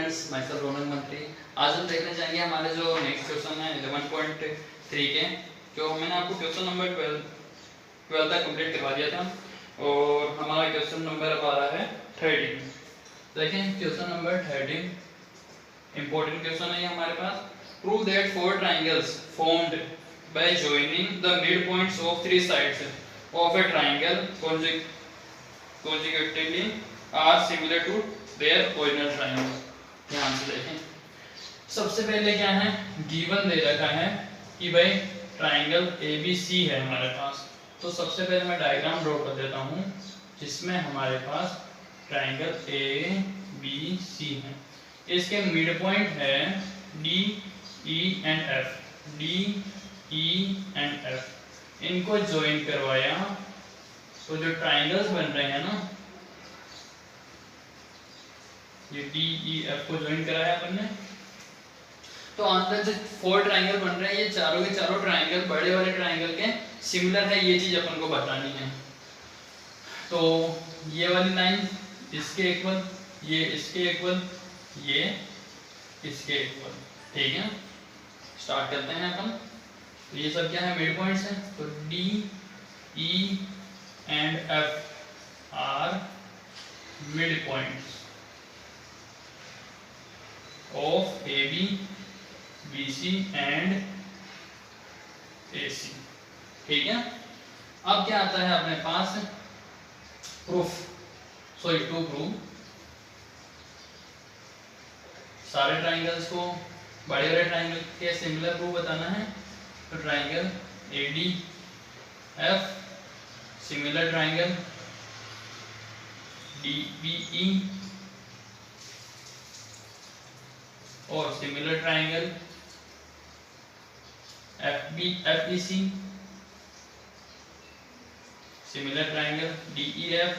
Friends, my self Ronak मंत्री। आज हम देखने जाएंगे हमारे जो नेक्स्ट क्वेश्चन है 11.3 के, जो मैंने आपको क्वेश्चन नंबर 12 तक कंप्लीट करवा दिया था और हमारा क्वेश्चन नंबर अब आ रहा है 13। देखें क्वेश्चन नंबर 13 इंपॉर्टेंट क्वेश्चन है हमारे पास। Prove that four triangles formed by joining the mid points of three sides of a triangle consecutively are similar to their original triangle। ध्यान से देखें, सबसे पहले क्या है, गिवन दे रखा है कि भाई ट्राइंगल ABC है हमारे पास। तो सबसे पहले मैं डायग्राम ड्रॉ कर देता हूँ जिसमें हमारे पास ट्राइंगल ABC है। इसके मिड पॉइंट है D, E and F। D, E and F इनको ज्वाइन करवाया तो जो ट्राइंगल्स बन रहे हैं ना, ये D, E, F को ज्वाइन कराया अपन ने, तो अंदर जो फोर ट्राइंगल बन रहे हैं ये चारों के चारों ट्राइंगल बड़े वाले ट्राइंगल के सिमिलर है, ये चीज अपन को बतानी है। तो ये वाली लाइन इसके इक्वल, ये इसके इक्वल, ये इसके इक्वल, ठीक है। स्टार्ट करते हैं अपन। तो ये सब क्या है, मिड पॉइंट्स हैं। तो D, E and F are midpoints of AB, BC and AC, ठीक है। अब क्या आता है अपने पास, प्रूफ, सॉरी टू प्रूव सारे ट्राइंगल्स को बड़े बड़े ट्राइंगल के सिमिलर प्रूफ बताना है। तो triangle ADF, similar triangle DBE और similar triangle FEC, similar triangle DEF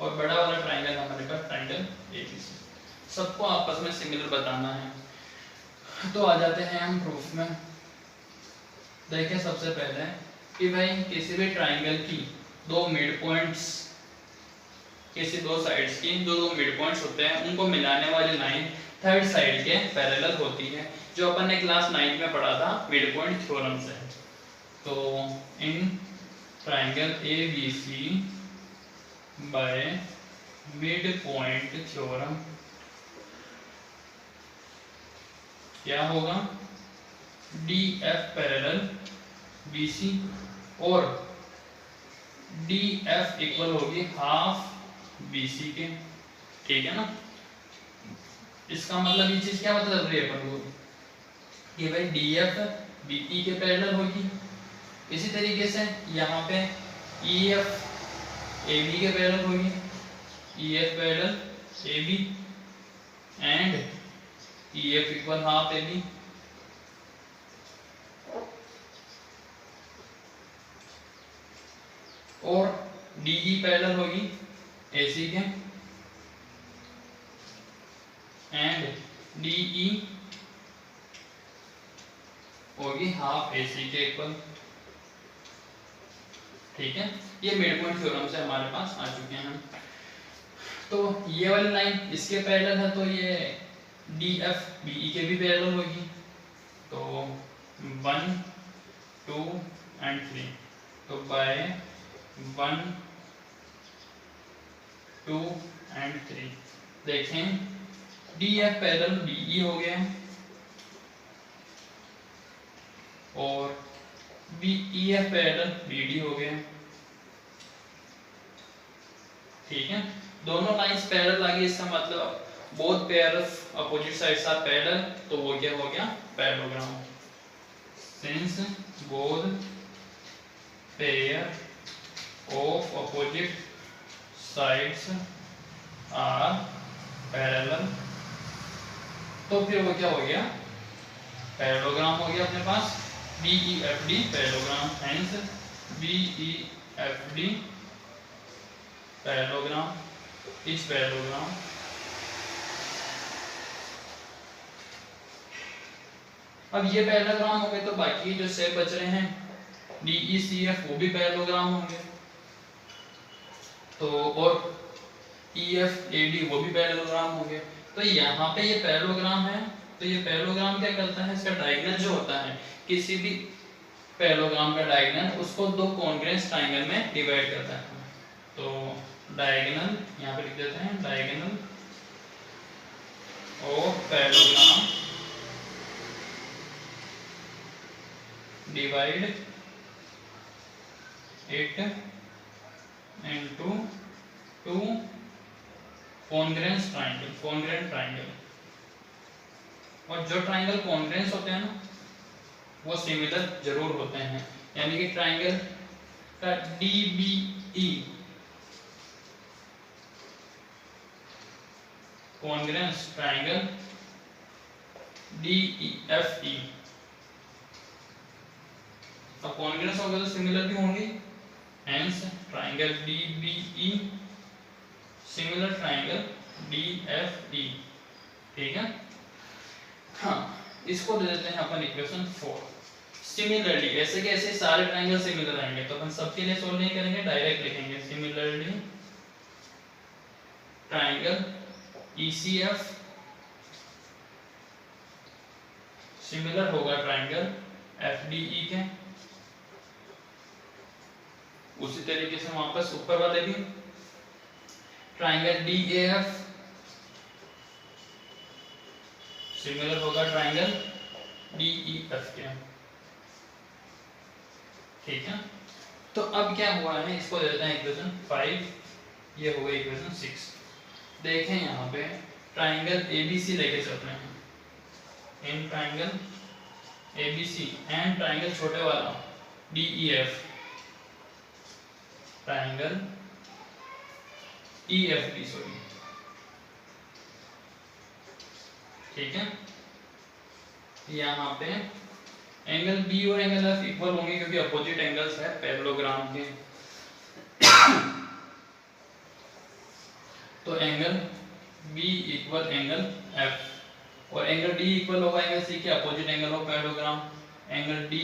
और बड़ा वाला ट्राइंगल हमारे पास ट्राइंगल ABC। सबको आपस में सिमिलर बताना है। तो आ जाते हैं हम प्रूफ में। देखें सबसे पहले कि भाई किसी भी ट्राइंगल की दो मिड पॉइंट्स, किसी दो साइड्स की जो दो मिड पॉइंट्स होते हैं उनको मिलाने वाली लाइन थर्ड साइड के पैरेलल होती है, जो अपन ने क्लास 9 में पढ़ा था मिड पॉइंट थ्योरम से। तो in triangle ABC by mid point theorem क्या होगा, DF पैरेलल BC और DF इक्वल होगी हाफ BC के, ठीक है ना। इसका मतलब ये चीज क्या बता रही है अपन को कि भाई DF BE के पैरेलल होगी। इसी तरीके से यहाँ पे EF AB के पैरेलल होगी, EF parallel AB and EF equal half AB। और DE पैरेलल होगी AC के एंड DE होगी हाफ AC के इक्वल, ठीक है। ये मिड पॉइंट थ्योरम से हमारे पास आ चुके हैं। तो ये वाली लाइन इसके पैरेलल है तो ये DF BE के भी पैरेलल होगी। तो 1, 2 एंड 3, तो बाय 1, 2 एंड 3 देखें DF पैरेलल BE हो गया और EF पैरेलल BD हो गया, ठीक है। दोनों लाइंस पैरेलल आ गई, इसका मतलब both pair of opposite sides are parallel, तो वो क्या हो गया, parallelogram. Since both pair of opposite sides are parallel, तो फिर वो क्या हो गया, पैरेललोग्राम हो गया अपने पास। BEFD parallelogram, hence BEFD parallelogram is parallelogram. अब ये पैरेललोग्राम हो गए तो बाकी जो शेप बच रहे हैं DECF वो भी पैरेललोग्राम होंगे। तो और EFAD वो भी पैरेललोग्राम हो गया। तो यहाँ पे ये पैरेललोग्राम है, तो ये पैरेललोग्राम क्या करता है, इसका डायगोनल जो होता है किसी भी पैरेललोग्राम का डायगोनल उसको दो कॉन्ग्रुएंस ट्रायंगल में डिवाइड करता है। तो डायगोनल यहाँ पे लिख देते हैं, diagonal of parallelogram divide it into two congruence triangle, congruent triangle. और जो ट्रायंगल कॉन्ग्रुएंस होते हैं ना वो सिमिलर जरूर होते हैं, यानी कि ट्रायंगल का DBE कॉन्ग्रुएंस ट्रायंगल DEFE, अब कॉन्ग्रुएंस होगा तो सिमिलर भी होंगे, hence triangle DBE similar triangle DFE। ठीक है, हाँ इसको दे देते हैं अपन इक्वेशन 4। सिमिलरली ऐसे के ऐसे सारे ट्रायंगल सिमिलर आएंगे तो अपन सबके लिए सोल्व नहीं करेंगे, डायरेक्ट लिखेंगे सिमिलरली ट्रायंगल ECF सिमिलर होगा ट्रायंगल FDE के। उसी तरीके से वापस ऊपर वाले भी ट्रायंगल DAF सिमिलर होगा ट्रायंगल DEF के। ठीक है, तो अब क्या हुआ है, इसको देते हैं इक्वेशन 5, ये हो गई इक्वेशन 6। देखें यहाँ पे ट्रायंगल ABC लेके चल रहे हैं, in triangle ABC and triangle छोटे वाला DEF, ट्रायंगल EFD सॉरी। ठीक है, यहाँ पे एंगल B और एंगल F इक्वल होंगे क्योंकि अपोजिट एंगल्स है पैरेललोग्राम के। तो angle B equal angle F और एंगल D इक्वल होगा एंगल C के, opposite angle of parallelogram. Angle D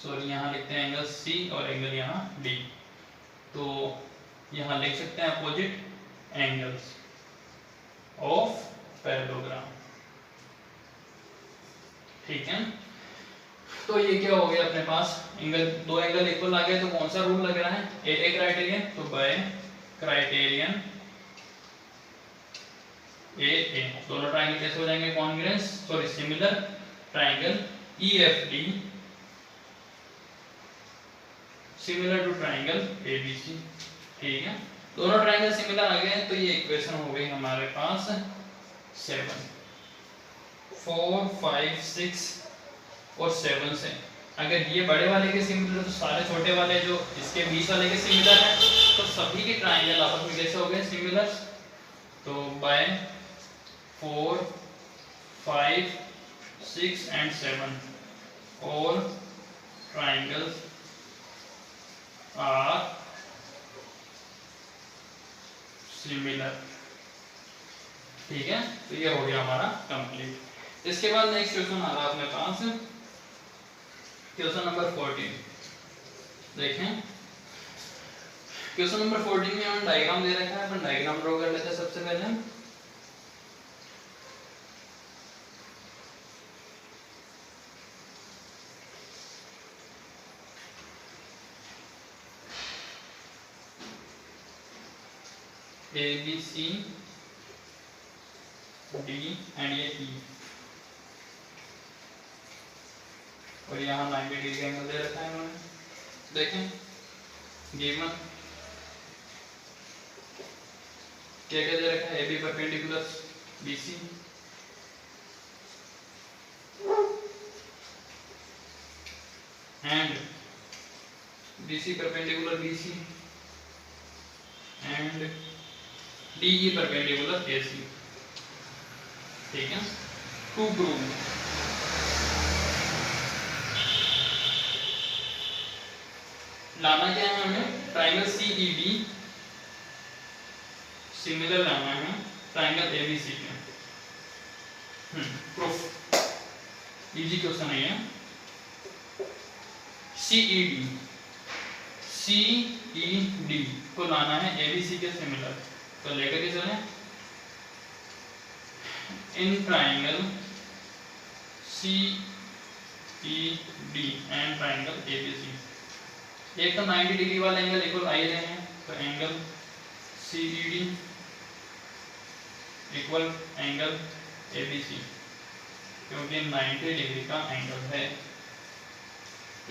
sorry यहाँ लिखते हैं एंगल C और एंगल यहाँ D, तो यहाँ लिख सकते हैं अपोजिट एंगल्स ऑफ पैरेललोग्राम। ठीक है, तो ये क्या हो गया अपने पास, एंगल दो एंगल इक्वल आ गए तो कौन सा रूल लग रहा है, ए क्राइटेरियन, तो बाय क्राइटेरियन ए दोनों ट्रायंगल कैसे हो जाएंगे congruence, sorry similar. Triangle EFD similar to triangle ABC। ठीक है, दोनों ट्रायंगल सिमिलर आ गए तो ये इक्वेशन हो गई हमारे पास 7, 4, 5, 6 और 7 से। अगर ये बड़े वाले के सिमिलर तो सारे छोटे वाले जो इसके बीच वाले के सिमिलर है, तो सभी के ट्रायंगल आपस में कैसे हो गए सिमिलर। तो बाय 4, 5, 6 एंड 7 और ट्रायंगल्स आर सिमिलर। ठीक है, तो ये हो गया हमारा कंप्लीट। इसके बाद नेक्स्ट क्वेश्चन आ रहा है अपने पास, क्वेश्चन नंबर 14। देखें क्वेश्चन नंबर 14 में हमें डायग्राम दे रखा है, अपन डायग्राम ड्रॉ कर लेते हैं सबसे पहले। ABC D एंड ये E और यहाँ 90 डिग्री एंगल दे रखा है इन्होंने। देखें गिवन क्या क्या दे रखा है, AB perpendicular BC and BC perpendicular BC and DE perpendicular AC। ठीक है, टू प्रूव लाना क्या है हमें, ट्रायंगल CED सिमिलर लाना है ट्रायंगल ABC के। प्रूफ इजी क्वेश्चन है। CED को लाना है ABC के सिमिलर। तो लेकर के चलें in triangle CED and triangle ABC। एक तो 90 डिग्री वाला एंगल इक्वल आ ही रहे हैं, तो angle CED equal angle ABC, क्योंकि 90 डिग्री का एंगल है।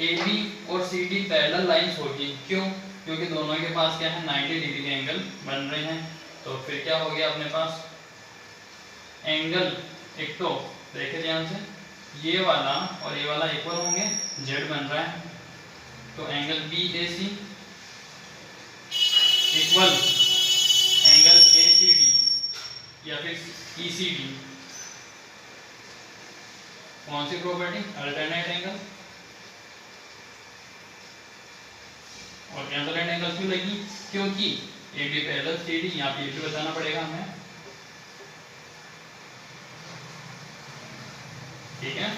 AB और CD पैरेलल लाइंस होगी, क्यों? क्योंकि दोनों के पास क्या है 90 डिग्री के एंगल बन रहे हैं। तो फिर क्या हो गया अपने पास एंगल, एक तो देखे ध्यान से ये वाला और ये वाला इक्वल होंगे, Z बन रहा है, तो angle BAC equal angle ACD या फिर ECD। कौन सी प्रॉपर्टी? Alternate angle. और अल्टरनेट एंगल क्यों लगी? क्योंकि AB पैरेलल CD, यहाँ पे भी बताना पड़ेगा हमें, ठीक है।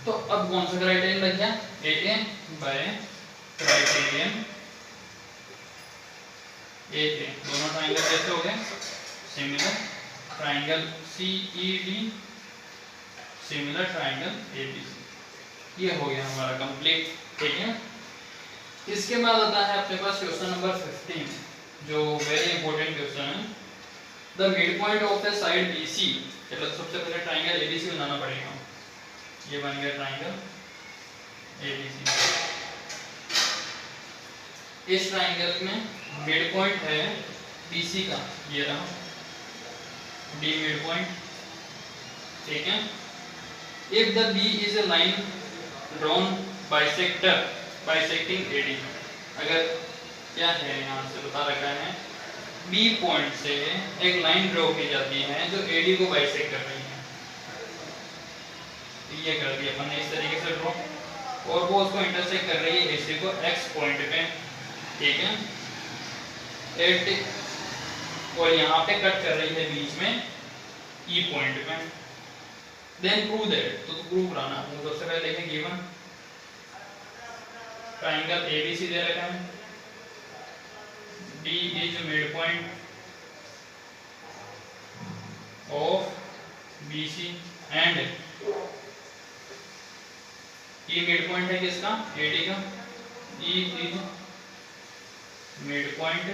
तो अब कौन सा क्राइटेरियन लग गया? AA by criterion AA। दोनों ट्राइंगल कैसे हो गए? Similar. Triangle CED similar triangle ABC। ये हो गया हमारा कंप्लीट, ठीक है। इसके बाद आता है अपने पास क्वेश्चन नंबर 15, जो वेरी इंपॉर्टेंट क्वेश्चन है। The mid point of the side BC, चलो सबसे पहले ट्राइंगल ABC बनाना पड़ेगा। ये बन गया ट्राइंगल ABC। इस ट्राइंगल में मिड पॉइंट है BC का, ये रहा D मिड पॉइंट, ठीक है। If the B is a line drawn bisecting AD, अगर क्या है यहाँ से बता रखा है B पॉइंट से एक लाइन ड्रॉ की जाती है जो AD को बाइसेक्ट कर रही है, ये कर दिया अपन ने इस तरीके से ड्रॉ, और वो उसको इंटरसेक्ट कर रही है AC को X पॉइंट पे, ठीक है। और यहाँ पे कट कर रही है बीच में E पॉइंट पे। देन प्रूव दैट, तो प्रूव कराना है। सबसे पहले देखें गिवन ट्राइंगल ABC दे रखा है, D is mid point of BC and E mid point है किसका? AD का। E is mid point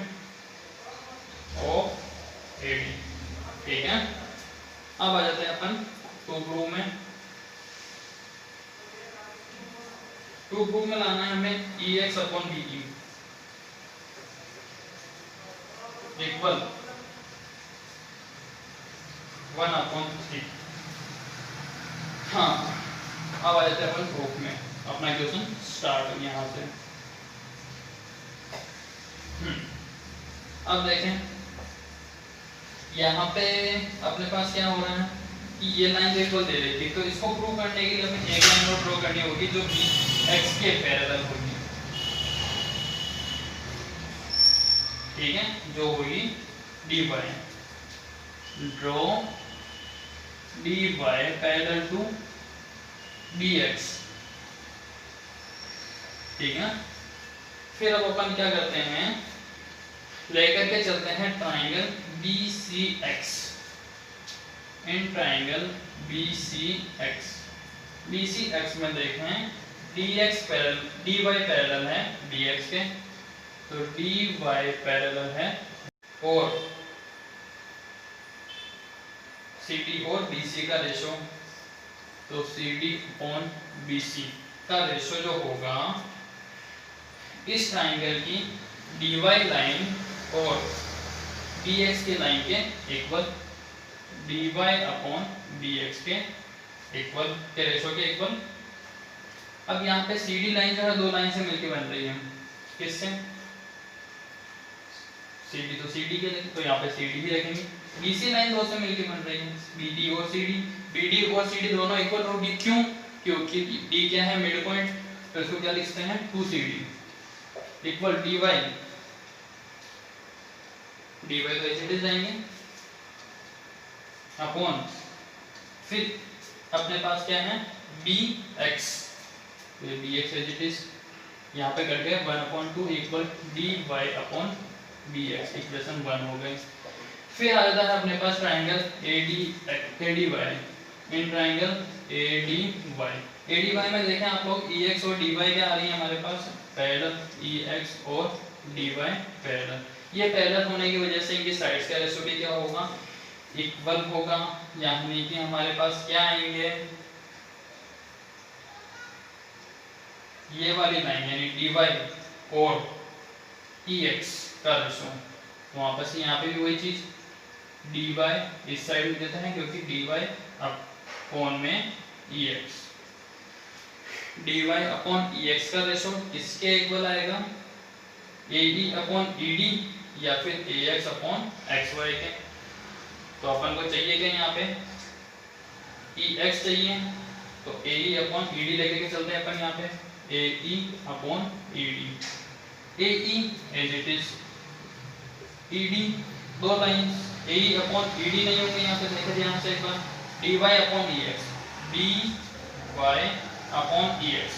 of AD, ठीक है। अब आ जाते हैं अपन टू प्रूव में। टू प्रूव में लाना है हमें EX अपॉन BE इक्वल 1/3। हाँ, अब आ जाते हैं अपन प्रूफ में। अपना क्वेश्चन स्टार्ट यहाँ से। अब देखें यहाँ पे अपने पास क्या हो रहा है कि ये लाइन इक्वल दे रही थी, तो इसको प्रूव करने के लिए हमें एक लाइन और ड्रॉ करनी होगी जो कि x के पैरेलल होगी, ठीक है, जो होगी dy। Draw dy parallel to dx, ठीक है। फिर अब अपन क्या करते हैं, लेकर के चलते हैं triangle BCX। In triangle BCX में देखें dx पैरेलल dy पैरेलल है dx के, तो dy पैरेलल है, और CD और BC का रेशो, तो CD अपॉन BC का रेशो जो होगा इस ट्राइंगल की dy लाइन और dx की लाइन के इक्वल, dy अपॉन dx के इक्वल, के रेशो के इक्वल। अब यहाँ पे CD लाइन जो है दो लाइन से मिलकर बन रही है, किससे? CD तो CD के, तो यहाँ पे CD भी रखेंगे। BC लाइन दो से मिलकर बन रही है, BD और CD। BD और CD दोनों इक्वल होगी, क्यों? क्योंकि D क्या है मिड पॉइंट, तो इसको क्या लिखते हैं 2CD इक्वल dy तो ऐसे जाएंगे अपॉन, फिर अपने पास क्या है bx, तो bx एज इट इज यहाँ पे कट गया 1/2 equal dy upon bx equation 1 हो गई। फिर आ जाता है अपने पास ट्रायंगल ADY। इन ट्रायंगल ADY में देखें आप लोग EX और DY क्या आ रही है हमारे पास पैरेलल, EX और DY पैरेलल। ये पैरेलल होने की वजह से इनकी साइड्स का रेशियो भी क्या होगा, इक्वल होगा, यानी कि हमारे पास क्या आएंगे, ये वाली लाइन यानी DY और EX का रेशियो, तो वापस यहाँ पे भी वही चीज DY इस साइड में देते हैं क्योंकि DY अपॉन में EX, DY अपॉन EX का रेशियो किसके इक्वल आएगा, AE अपॉन ED या फिर AX अपॉन XY के। तो अपन को चाहिए क्या यहाँ पे EX चाहिए, तो AE अपॉन ED लेके के चलते हैं अपन यहाँ पे AE upon ED, AE as it is ED, दो लाइंस AE अपॉन ED नहीं होंगे यहाँ पे, देखिए ध्यान से एक बार DY upon EX, DY upon EX,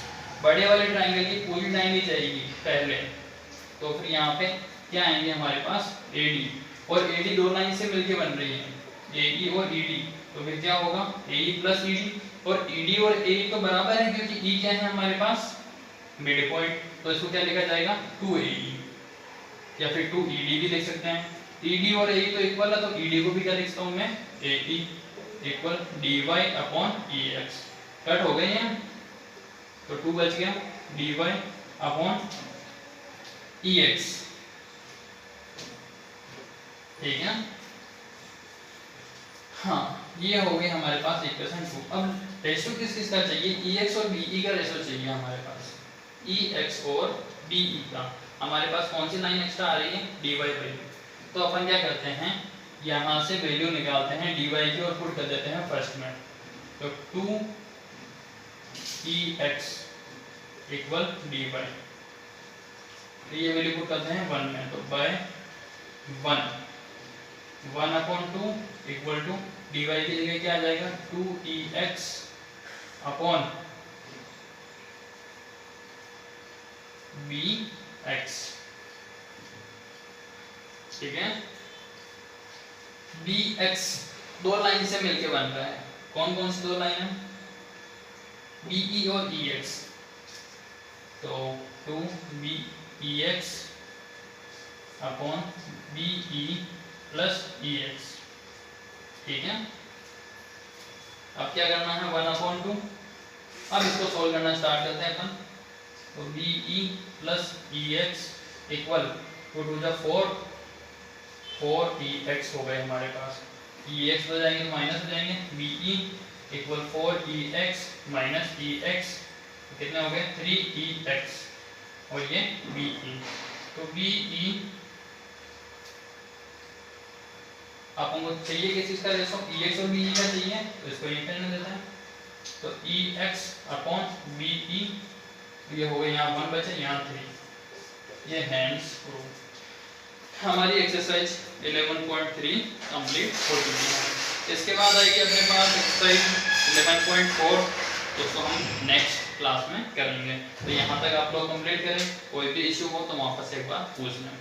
बड़े वाले ट्रायंगल की पूरी लाइन ही जाएगी पहले, तो फिर यहाँ पे क्या आएंगे हमारे पास AD, और AD दो लाइन से मिलके बन रही है AE और ED, तो फिर क्या होगा AE प्लस ED, और ED और AE तो बराबर है क्योंकि E क्या है हमारे पास मिड पॉइंट, तो इसको क्या लिखा जाएगा 2AE या फिर 2ED भी लिख सकते हैं। ED और AE तो इक्वल है, तो ED को भी क्या लिखता हूँ मैं AE equal DY upon EX, cut हो गए हैं तो 2 बच गया DY अपॉन EX, ठीक है। हाँ ये हो गई हमारे पास इक्वेशन 2। अब रेशियो किस किस का चाहिए, EX और BE का रेशियो चाहिए हमारे पास, EX और BE का। हमारे पास कौन सी लाइन एक्स्ट्रा आ रही है DY वैल्यू, तो अपन क्या करते हैं यहाँ से वैल्यू निकालते हैं DY की और पुट कर देते हैं फर्स्ट में, तो 2EX इक्वल DY, ये वैल्यू पुट करते हैं 1 में, तो by 1 upon 2 equal to DY की जगह क्या आ जाएगा 2EX अपॉन BX, ठीक है। BX दो लाइन से मिलके बन रहा है, कौन कौन सी दो लाइन है BE और EX, तो 2BEX upon BE plus EX, ठीक है। अब क्या करना है 1 अपॉन 2, अब इसको सोल्व करना स्टार्ट करते हैं अपन, तो BE plus EX equal 2 to जा 4EX हो गए हमारे पास, EX हो जाएंगे तो माइनस हो जाएंगे, BE equal 4EX minus EX, तो कितने हो गए 3EX, और ये BE, तो BE आपको चाहिए किस चीज का रेशो EX और BE का चाहिए, तो इसको यहीं पे रहने देते हैं, तो EX अपॉन BE, ये हो गए यहाँ 1 बचे यहाँ 3, ये हैंड्स प्रूफ। हमारी एक्सरसाइज 11.3 कंप्लीट हो चुकी है। इसके बाद आएगी अपने पास एक्सरसाइज 11.4, उसको हम नेक्स्ट क्लास में करेंगे। तो यहाँ तक आप लोग कंप्लीट करें, कोई भी इश्यू हो तो वापस एक बार पूछ लें।